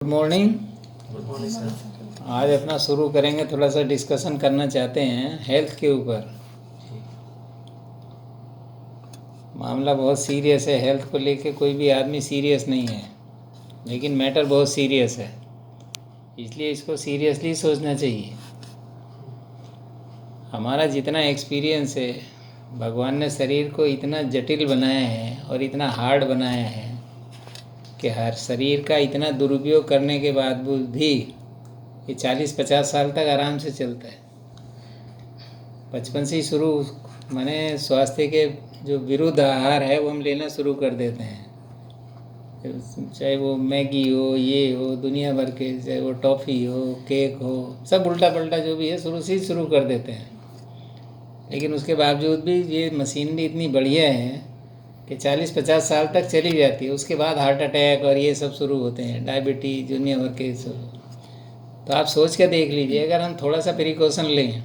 Good morning. Good morning sir. आज अपना शुरू करेंगे, थोड़ा सा डिस्कशन करना चाहते हैं हेल्थ के ऊपर। मामला बहुत सीरियस है, हेल्थ को लेके कोई भी आदमी सीरियस नहीं है, लेकिन मैटर बहुत सीरियस है, इसलिए इसको सीरियसली सोचना चाहिए। हमारा जितना एक्सपीरियंस है, भगवान ने शरीर को इतना जटिल बनाया है और इतना हार्ड बनाया है कि हर शरीर का इतना दुरुपयोग करने के बाद भी ये 40-50 साल तक आराम से चलता है। बचपन से ही शुरू माने स्वास्थ्य के जो विरुद्ध आहार है वो हम लेना शुरू कर देते हैं, चाहे वो मैगी हो, ये हो, दुनिया भर के, चाहे वो टॉफ़ी हो, केक हो, सब उल्टा पल्टा जो भी है शुरू से ही शुरू कर देते हैं। लेकिन उसके बावजूद भी ये मशीनरी इतनी बढ़िया है कि 40-50 साल तक चली जाती है। उसके बाद हार्ट अटैक और ये सब शुरू होते हैं, डायबिटीज़, दुनिया भर के सब। तो आप सोच के देख लीजिए, अगर हम थोड़ा सा प्रिकॉशन लें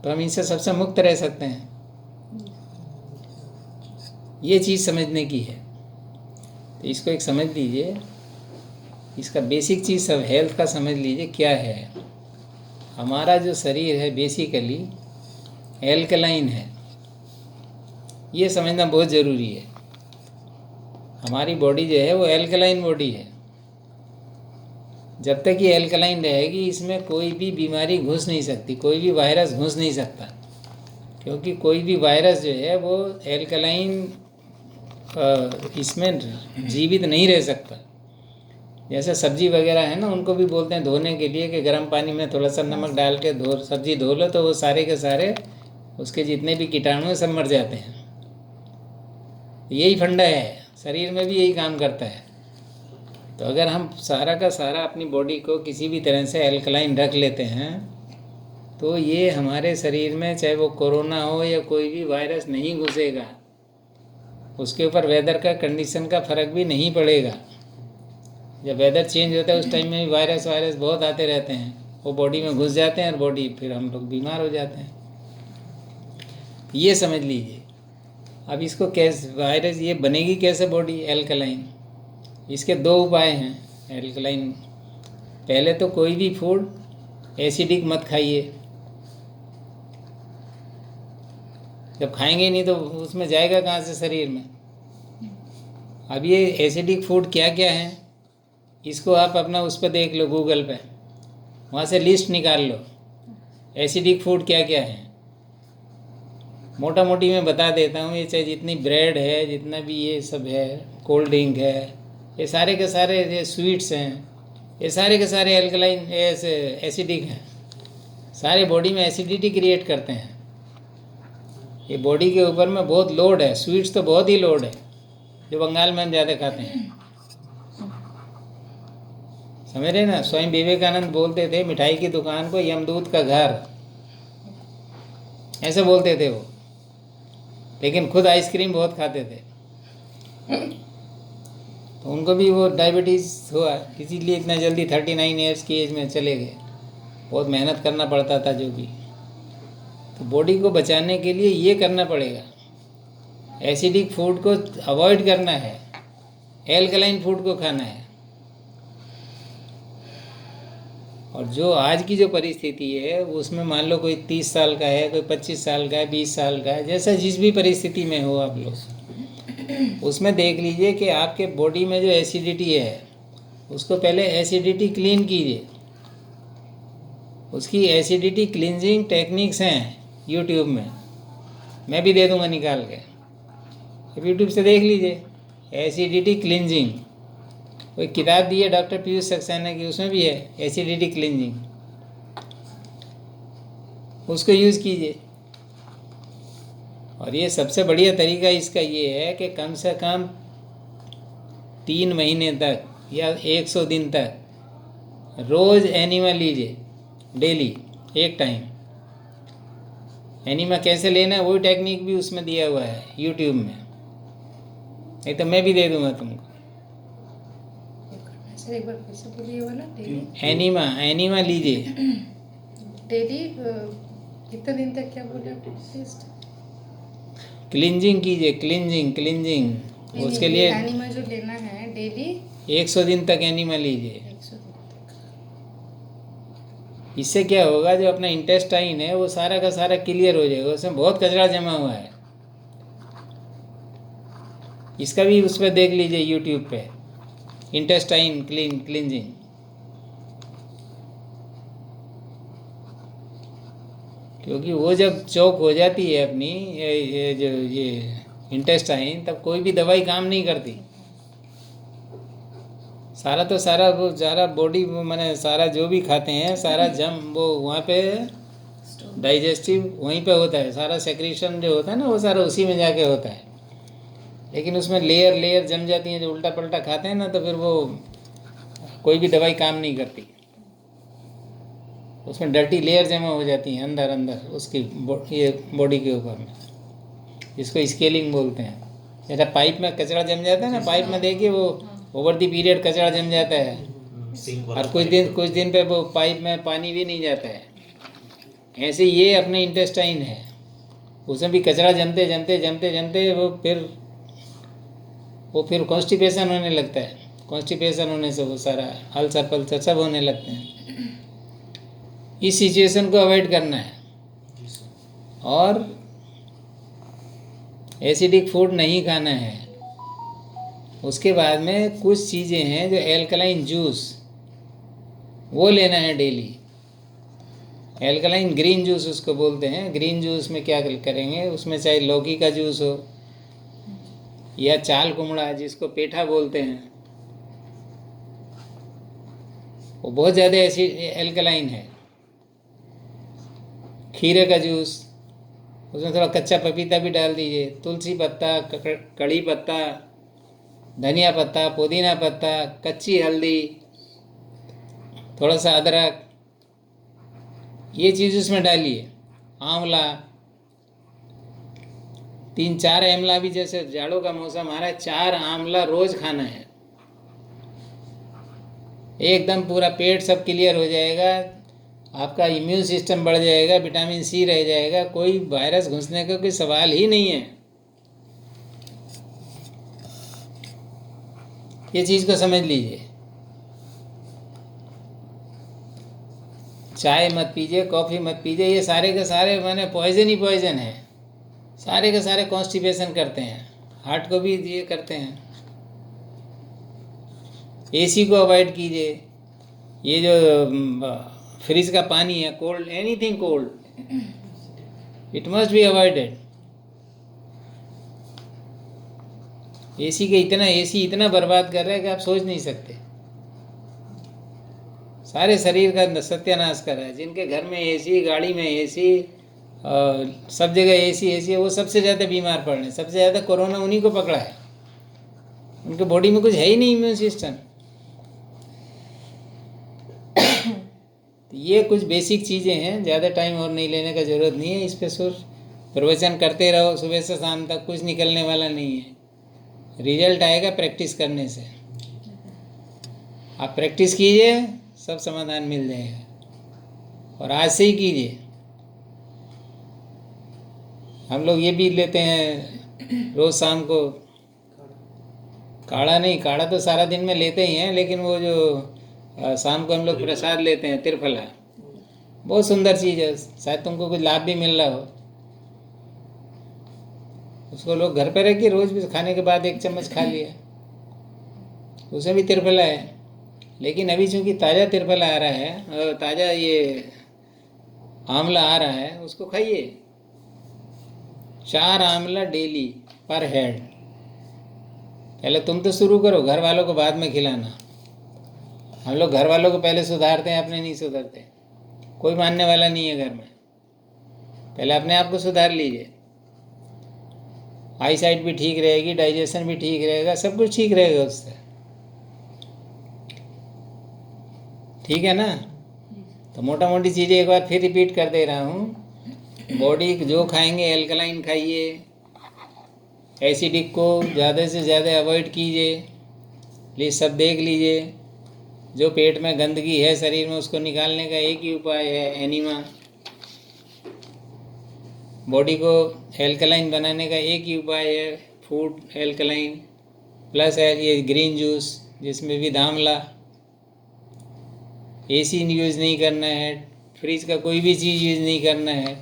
तो हम इनसे सबसे मुक्त रह सकते हैं। ये चीज़ समझने की है, तो इसको एक समझ लीजिए। इसका बेसिक चीज़ सब हेल्थ का समझ लीजिए क्या है। हमारा जो शरीर है बेसिकली एल्कलाइन है, ये समझना बहुत ज़रूरी है। हमारी बॉडी जो है वो एल्कलाइन बॉडी है। जब तक ये एल्कलाइन रहेगी, इसमें कोई भी बीमारी घुस नहीं सकती, कोई भी वायरस घुस नहीं सकता, क्योंकि कोई भी वायरस जो है वो एल्कलाइन इसमें जीवित नहीं रह सकता। जैसे सब्जी वगैरह है ना, उनको भी बोलते हैं धोने के लिए कि गर्म पानी में थोड़ा सा नमक डाल के सब्जी धो लो, तो वो सारे के सारे उसके जितने भी कीटाणु हैं सब मर जाते हैं। यही फंडा है, शरीर में भी यही काम करता है। तो अगर हम सारा का सारा अपनी बॉडी को किसी भी तरह से एल्कलाइन रख लेते हैं, तो ये हमारे शरीर में चाहे वो कोरोना हो या कोई भी वायरस नहीं घुसेगा। उसके ऊपर वेदर का कंडीशन का फ़र्क भी नहीं पड़ेगा। जब वेदर चेंज होता है उस टाइम में भी वायरस बहुत आते रहते हैं, वो बॉडी में घुस जाते हैं और बॉडी फिर हम लोग बीमार हो जाते हैं। ये समझ लीजिए। अब इसको कैसे वायरस ये बनेगी कैसे बॉडी एल्कलाइन, इसके दो उपाय हैं एल्कलाइन। पहले तो कोई भी फूड एसिडिक मत खाइए। जब खाएंगे नहीं तो उसमें जाएगा कहाँ से शरीर में। अब ये एसिडिक फूड क्या क्या है, इसको आप अपना उस पर देख लो, गूगल पे, वहाँ से लिस्ट निकाल लो एसिडिक फूड क्या क्या है। मोटा मोटी मैं बता देता हूँ। ये चाहे जितनी ब्रेड है, जितना भी ये सब है, कोल्ड ड्रिंक है, ये सारे के सारे, ये स्वीट्स हैं, ये सारे के सारे एल्कलाइन एसिडिक हैं। सारे बॉडी में एसिडिटी क्रिएट करते हैं। ये बॉडी के ऊपर में बहुत लोड है। स्वीट्स तो बहुत ही लोड है, जो बंगाल में हम ज़्यादा खाते हैं। समझ रहे ना, स्वयं विवेकानंद बोलते थे मिठाई की दुकान को यमदूत का घर, ऐसे बोलते थे वो। लेकिन खुद आइसक्रीम बहुत खाते थे, तो उनको भी वो डायबिटीज़ हुआ, इसीलिए इतना जल्दी 39 ईयर्स की एज में चले गए। बहुत मेहनत करना पड़ता था जो भी। तो बॉडी को बचाने के लिए ये करना पड़ेगा, एसिडिक फूड को अवॉइड करना है, एल्कलाइन फूड को खाना है। और जो आज की जो परिस्थिति है उसमें मान लो कोई 30 साल का है, कोई 25 साल का है, 20 साल का है, जैसा जिस भी परिस्थिति में हो आप लोग, उसमें देख लीजिए कि आपके बॉडी में जो एसिडिटी है उसको पहले एसिडिटी क्लीन कीजिए। उसकी एसिडिटी क्लींजिंग टेक्निक्स हैं यूट्यूब में, मैं भी दे दूँगा निकाल के, यूट्यूब से देख लीजिए। एसिडिटी क्लींजिंग कोई किताब दी है डॉक्टर पीयूष सक्सेना की, उसमें भी है एसिडिटी क्लींजिंग, उसको यूज़ कीजिए। और ये सबसे बढ़िया तरीका इसका ये है कि कम से कम 3 महीने तक या 100 दिन तक रोज़ एनिमा लीजिए, डेली एक टाइम। एनिमा कैसे लेना है वही टेक्निक भी उसमें दिया हुआ है यूट्यूब में, नहीं तो मैं भी दे दूँगा तुमको। एक बार फिर से बोलिए वाला डेली एनिमा लीजिए डेली। कितने दिन तक, क्या बोले आप? क्लींजिंग कीजिए, क्लींजिंग। उसके लिए एनिमा जो लेना है डेली 100 दिन तक एनिमा लीजिए। इससे क्या होगा, जो अपना इंटेस्टाइन है वो सारा का सारा क्लियर हो जाएगा, उसमें बहुत कचरा जमा हुआ है। इसका भी उस पर देख लीजिए यूट्यूब पे, इंटेस्टाइन क्लींजिंग। क्योंकि वो जब चौक हो जाती है अपनी ये इंटेस्टाइन, तब कोई भी दवाई काम नहीं करती। सारा तो सारा वो सारा बॉडी मैंने सारा जो भी खाते हैं सारा जम वो वहाँ पे डाइजेस्टिव वहीं पे होता है, सारा सेक्रेशन जो होता है ना वो सारा उसी में जाके होता है। लेकिन उसमें लेयर जम जाती हैं, जो उल्टा पल्टा खाते हैं ना, तो फिर वो कोई भी दवाई काम नहीं करती। उसमें डर्टी लेयर जमा हो जाती हैं अंदर उसकी ये बॉडी के ऊपर में, जिसको स्केलिंग बोलते हैं। जैसा पाइप में कचरा जम जाता है ना, पाइप में देखिए वो ओवर दी पीरियड कचरा जम जाता है, और कुछ दिन पे वो पाइप में पानी भी नहीं जाता है। ऐसे ये अपने इंटेस्टाइन है, उसमें भी कचरा जमते वो फिर कॉन्स्टिपेशन होने लगता है। कॉन्स्टिपेशन होने से वो सारा अल्सर पल्सर सब होने लगते हैं। इस सिचुएशन को अवॉइड करना है। और एसिडिक फूड नहीं खाना है। उसके बाद में कुछ चीज़ें हैं जो एल्कलाइन जूस, वो लेना है डेली। एल्कलाइन ग्रीन जूस उसको बोलते हैं। ग्रीन जूस में क्या करेंगे, उसमें चाहे लौकी का जूस हो या चाल कुमड़ा जिसको पेठा बोलते हैं, वो बहुत ज़्यादा एल्कलाइन है। खीरे का जूस, उसमें थोड़ा कच्चा पपीता भी डाल दीजिए, तुलसी पत्ता, कड़ी पत्ता, धनिया पत्ता, पुदीना पत्ता, कच्ची हल्दी, थोड़ा सा अदरक, ये चीज़ उसमें डालिए। आंवला, 3-4 आंवला भी, जैसे जाड़ों का मौसम आ रहा है, 4 आंवला रोज खाना है। एकदम पूरा पेट सब क्लियर हो जाएगा, आपका इम्यून सिस्टम बढ़ जाएगा, विटामिन सी रह जाएगा, कोई वायरस घुसने का कोई सवाल ही नहीं है। ये चीज़ को समझ लीजिए। चाय मत पीजिए, कॉफ़ी मत पीजिए, ये सारे के सारे माने पॉइजन ही पॉइजन है। सारे के सारे कॉन्स्टिपेशन करते हैं, हार्ट को भी ये करते हैं। एसी को अवॉइड कीजिए। ये जो फ्रिज का पानी है, cold, anything cold, it must be avoided. AC इतना बर्बाद कर रहा है कि आप सोच नहीं सकते। सारे शरीर का सत्यानाश कर रहा है। जिनके घर में एसी, गाड़ी में एसी, सब जगह एसी है, वो सबसे ज़्यादा बीमार पड़ रहे हैं। सबसे ज़्यादा कोरोना उन्हीं को पकड़ा है। उनके बॉडी में कुछ है ही नहीं इम्यून सिस्टम। ये कुछ बेसिक चीज़ें हैं, ज़्यादा टाइम और नहीं लेने का ज़रूरत नहीं है। इस पर सिर्फ प्रवचन करते रहो सुबह से शाम तक, कुछ निकलने वाला नहीं है। रिजल्ट आएगा प्रैक्टिस करने से। आप प्रैक्टिस कीजिए, सब समाधान मिल जाएगा। और आज से ही कीजिए। हम लोग ये भी लेते हैं रोज़ शाम को, काढ़ा नहीं, काढ़ा तो सारा दिन में लेते ही हैं, लेकिन वो जो शाम को हम लोग प्रसाद लेते हैं, त्रिफला, बहुत सुंदर चीज़ है। शायद तुमको कुछ लाभ भी मिल रहा हो। उसको लोग घर पे रख के रोज़ भी खाने के बाद 1 चम्मच खा लिया, उसमें भी त्रिफला है। लेकिन अभी चूँकि ताज़ा त्रिफला आ रहा है, ताज़ा ये आंवला आ रहा है, उसको खाइए। 4 आंवला डेली पर हेड। पहले तुम तो शुरू करो, घर वालों को बाद में खिलाना। हम लोग घर वालों को पहले सुधारते हैं, अपने नहीं सुधरते। कोई मानने वाला नहीं है घर में। पहले अपने आप को सुधार लीजिए। आई साइट भी ठीक रहेगी, डाइजेशन भी ठीक रहेगा, सब कुछ ठीक रहेगा उससे। ठीक है ना। तो मोटा मोटी चीज़ें एक बार फिर रिपीट कर दे रहा हूँ। बॉडी जो खाएंगे, एल्कलाइन खाइए, एसिडिक को ज़्यादा से ज़्यादा अवॉइड कीजिए। प्लीज़ सब देख लीजिए। जो पेट में गंदगी है शरीर में, उसको निकालने का एक ही उपाय है, एनीमा। बॉडी को एल्कलाइन बनाने का एक ही उपाय है, फूड एल्कलाइन प्लस है ये ग्रीन जूस, जिसमें भी आंवला, एसी यूज़ नहीं करना है, फ्रिज का कोई भी चीज़ यूज़ नहीं करना है,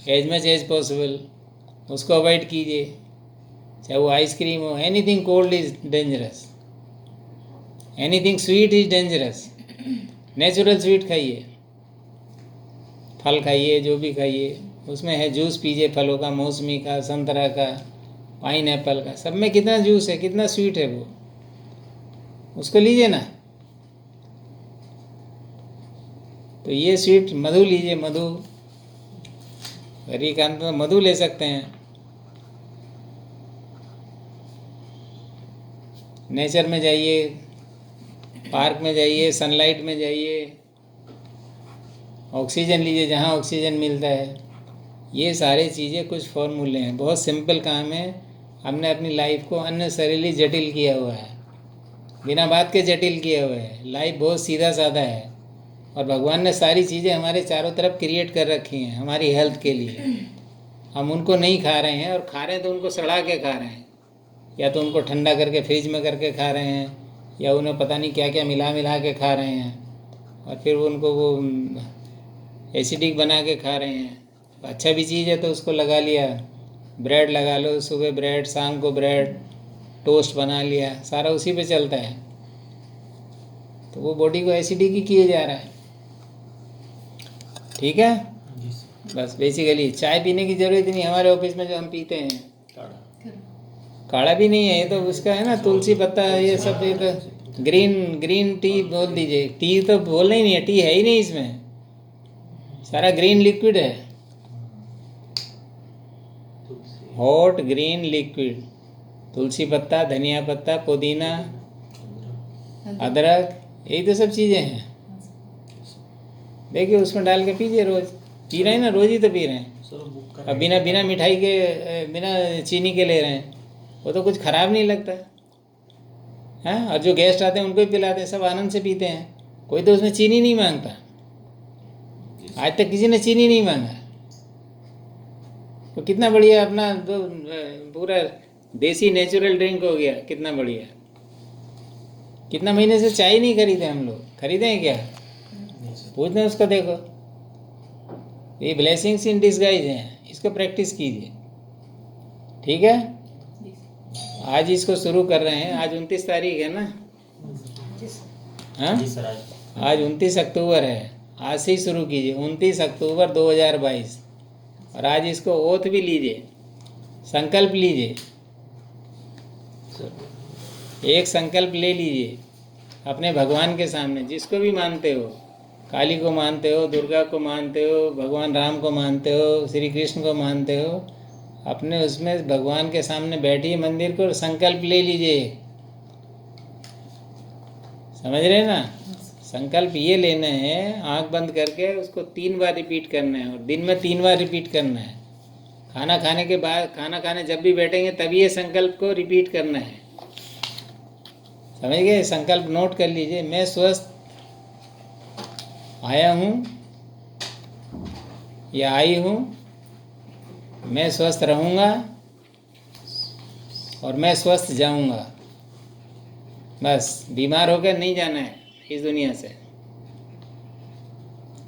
एज मच एज पॉसिबल उसको अवॉइड कीजिए। चाहे वो आइसक्रीम हो, anything cold is dangerous, anything sweet is dangerous. Natural sweet खाइए, फल खाइए, जो भी खाइए, उसमें है जूस पीजिए, फलों का, मौसमी का, संतरा का, पाइन एप्पल का, सब में कितना जूस है, कितना स्वीट है वो, उसको लीजिए ना। तो ये स्वीट मधु लीजिए, मधु, हरिकांत में मधु ले सकते हैं। नेचर में जाइए, पार्क में जाइए, सनलाइट में जाइए, ऑक्सीजन लीजिए जहाँ ऑक्सीजन मिलता है। ये सारी चीज़ें कुछ फॉर्मूले हैं, बहुत सिंपल काम है। हमने अपनी लाइफ को अननेसेसरीली जटिल किया हुआ है, बिना बात के जटिल किया हुआ है। लाइफ बहुत सीधा साधा है और भगवान ने सारी चीज़ें हमारे चारों तरफ क्रिएट कर रखी हैं हमारी हेल्थ के लिए। हम उनको नहीं खा रहे हैं, और खा रहे हैं तो उनको सड़ा के खा रहे हैं, या तो उनको ठंडा करके फ्रिज में करके खा रहे हैं, या उन्हें पता नहीं क्या क्या मिला मिला के खा रहे हैं, और फिर उनको वो एसिडिक बना के खा रहे हैं। अच्छा भी चीज़ है तो उसको लगा लिया, ब्रेड लगा लो, सुबह ब्रेड, शाम को ब्रेड, टोस्ट बना लिया, सारा उसी पे चलता है। तो वो बॉडी को एसिडिक ही किए जा रहा है। ठीक है, जी सर। बस बेसिकली चाय पीने की ज़रूरत नहीं। हमारे ऑफिस में जो हम पीते हैं काढ़ा भी नहीं है, ये तो उसका है ना, तुलसी पत्ता, ये सब। ये तो ग्रीन टी बोल दीजिए, टी तो बोलना ही नहीं है, टी है ही नहीं इसमें, सारा ग्रीन लिक्विड है, हॉट ग्रीन लिक्विड। तुलसी पत्ता, धनिया पत्ता, पुदीना, अदरक, यही तो सब चीज़ें हैं। देखिए उसमें डाल के पीजिए, रोज़ पी रहे हैं ना, रोज़ ही तो पी रहे हैं। सर बुक कर अब बिना मिठाई के, बिना चीनी के ले रहे हैं, वो तो कुछ ख़राब नहीं लगता है। और जो गेस्ट आते हैं उनको भी पिलाते हैं, सब आनंद से पीते हैं, कोई तो उसमें चीनी नहीं मांगता। आज तक किसी ने चीनी नहीं मांगा। तो कितना बढ़िया अपना तो पूरा देसी नेचुरल ड्रिंक हो गया, कितना बढ़िया। कितना महीने से चाय नहीं खरीदे हम लोग, खरीदे हैं क्या? पूछते हैं उसका। देखो ये ब्लेसिंग्स इन डिस्गाइज हैं, इसको प्रैक्टिस कीजिए। ठीक है, आज इसको शुरू कर रहे हैं। आज 29 तारीख है ना? हाँ, जी सर। आज 29 अक्टूबर है। आज से ही शुरू कीजिए, 29 अक्टूबर 2022। और आज इसको ओथ भी लीजिए, संकल्प लीजिए। एक संकल्प ले लीजिए अपने भगवान के सामने, जिसको भी मानते हो, काली को मानते हो, दुर्गा को मानते हो, भगवान राम को मानते हो, श्री कृष्ण को मानते हो, अपने उसमें भगवान के सामने बैठिए मंदिर को और संकल्प ले लीजिए। समझ रहे हैं ना? संकल्प ये लेना है, आंख बंद करके उसको 3 बार रिपीट करना है, और दिन में 3 बार रिपीट करना है। खाना खाने के बाद, खाना खाने जब भी बैठेंगे तभी ये संकल्प को रिपीट करना है। समझ गए? संकल्प नोट कर लीजिए। मैं स्वस्थ आया हूँ या आई हूँ, मैं स्वस्थ रहूँगा और मैं स्वस्थ जाऊँगा। बस बीमार होकर नहीं जाना है इस दुनिया से।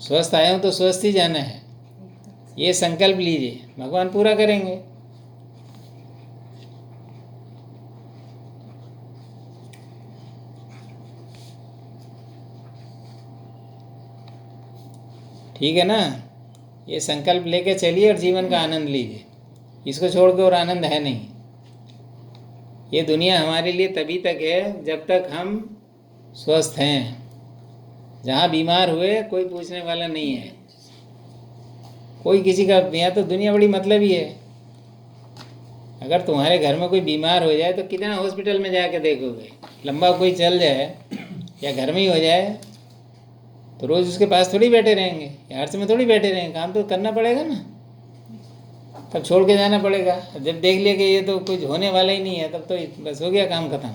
स्वस्थ आया हूँ तो स्वस्थ ही जाना है, ये संकल्प लीजिए, भगवान पूरा करेंगे। ठीक है ना? ये संकल्प लेके चलिए और जीवन का आनंद लीजिए। इसको छोड़ के और आनंद है नहीं। ये दुनिया हमारे लिए तभी तक है जब तक हम स्वस्थ हैं। जहाँ बीमार हुए कोई पूछने वाला नहीं है, कोई किसी का। यहाँ तो दुनिया बड़ी मतलब ही है। अगर तुम्हारे घर में कोई बीमार हो जाए तो कितना हॉस्पिटल में जाके देखोगे? लंबा कोई चल जाए या घर में ही हो जाए तो रोज़ उसके पास थोड़ी बैठे रहेंगे, या हर समय थोड़ी बैठे रहेंगे। काम तो करना पड़ेगा ना, तब छोड़ के जाना पड़ेगा। जब देख लिया कि ये तो कुछ होने वाला ही नहीं है, तब तो बस हो गया काम खत्म।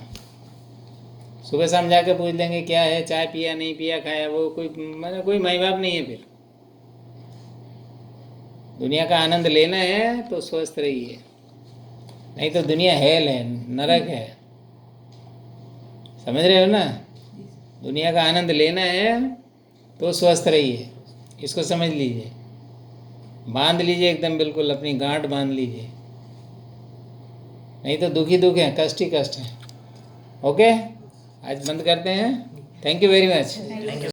सुबह शाम जाके पूछ लेंगे क्या है, चाय पिया नहीं पिया, खाया, वो कोई माई बाप नहीं है। फिर दुनिया का आनंद लेना है तो स्वस्थ रहिए, नहीं तो दुनिया हेल है, नरक है। समझ रहे हो ना? दुनिया का आनंद लेना है तो स्वस्थ रहिए, इसको समझ लीजिए। बांध लीजिए एकदम बिल्कुल, अपनी गांठ बांध लीजिए, नहीं तो दुख ही दुख है, कष्ट ही कष्ट है। ओके, आज बंद करते हैं। Thank you very much.